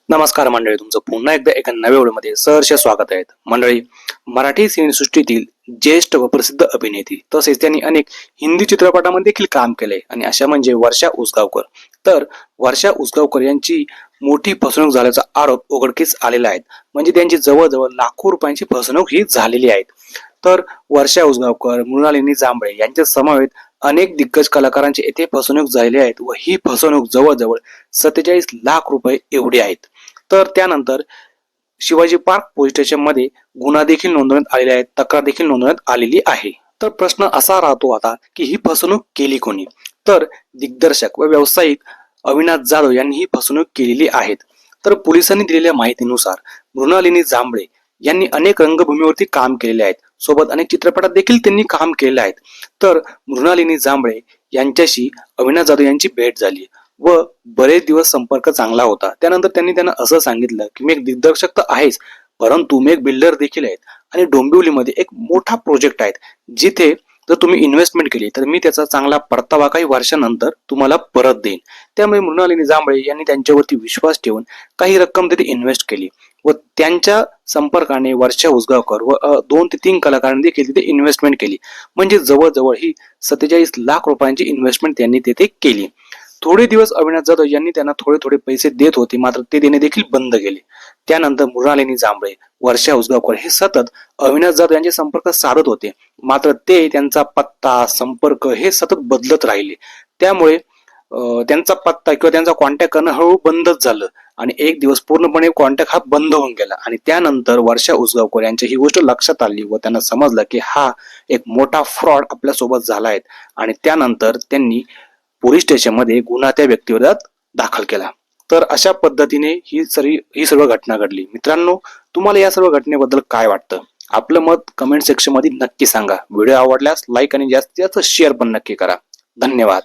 नमस्कार मंडळी, तुमचं पुन्हा एकदा एका नव्या व्हिडिओमध्ये सहर्ष स्वागत आहे. मंडळी, मराठी सिनेसृष्टीतील ज्येष्ठ व प्रसिद्ध अभिनेत्री तसेच त्यांनी अनेक हिंदी चित्रपटांमध्ये देखील काम केले आणि अशा म्हणजे वर्षा उसगावकर. तर वर्षा उसगावकर यांची मोठी फसवणूक झाल्याचा आरोप उघडकीस आलेला आहे. म्हणजे त्यांची जवळजवळ लाखो रुपयांची फसवणूक ही झालेली आहे. तर वर्षा उसगावकर, मृणालिनी जांभळे यांच्या समवेत अनेक दिग्गज कलाकारांची येथे फसवणूक झालेली आहे व ही फसवणूक जवळजवळ 47 लाख रुपये एवढी आहेत. तर त्यानंतर शिवाजी पार्क पोलीस स्टेशन मध्ये गुन्हा देखील नोंदवण्यात आलेला आहे, तक्रार देखील नोंदवण्यात आलेली आहे. तर प्रश्न असा राहतो आता की ही फसवणूक केली कोणी? तर दिग्दर्शक व व्यावसायिक अविनाश जाधव यांनी ही फसवणूक केलेली आहे. तर पोलिसांनी दिलेल्या माहितीनुसार मृणालिनी जांभळे यांनी अनेक रंगभूमीवरती काम केलेले आहेत, सोबत अनेक चित्रपटात देखील त्यांनी काम केलेले आहेत. तर मृणालिनी जांभळे यांच्याशी अविनाश जाधव यांची भेट झाली व बरेच दिवस संपर्क चांगला होता. त्यानंतर त्यांना असं सांगितलं की मी एक दिग्दर्शक तर आहेच, परंतु मी एक बिल्डर देखील आहेत आणि डोंबिवलीमध्ये एक मोठा प्रोजेक्ट आहे, जिथे जर तुम्ही इन्व्हेस्टमेंट केली तर मी त्याचा चांगला परतावा काही वर्षानंतर तुम्हाला परत देईन. त्यामुळे मृणालिनी जांभळे यांनी त्यांच्यावरती विश्वास ठेवून काही रक्कम तिथे इन्व्हेस्ट केली व त्यांच्या संपर्काने वर्षा उसगावकर व 2 ते 3 कलाकारांनी देखील तिथे इन्व्हेस्टमेंट केली. म्हणजे जवळजवळ ही 47 लाख रुपयांची इन्व्हेस्टमेंट त्यांनी तिथे केली. थोडे दिवस अविनाश जाधव यांनी त्यांना थोडे पैसे देत होते, मात्र ते देणे देखील बंद केले. त्यानंतर मृणालिनी जांभळे, वर्षा उसगावकर हे सतत अविनाश जाधव यांचे संपर्क साधत होते, मात्र ते त्यांचा पत्ता संपर्क हे सतत बदलत राहिले. त्यामुळे त्यांचा पत्ता किंवा त्यांचा कॉन्टॅक्ट करणं हळूहळू बंदच झालं आणि एक दिवस पूर्णपणे कॉन्टॅक्ट हा बंद होऊन गेला. आणि त्यानंतर वर्षा उसगावकर यांची ही गोष्ट लक्षात आली व त्यांना समजलं की हा एक मोठा फ्रॉड आपल्यासोबत झाला आहे आणि त्यानंतर त्यांनी पोलीस स्टेशनमध्ये गुन्हा त्या व्यक्तीविरोधात दाखल केला. तर अशा पद्धतीने ही सर्व घटना घडली. मित्रांनो, तुम्हाला या सर्व घटनेबद्दल काय वाटतं? आपलं मत कमेंट सेक्शन मध्ये नक्की सांगा. व्हिडिओ आवडल्यास लाईक आणि जास्तीत जास्त शेअर पण नक्की करा. धन्यवाद.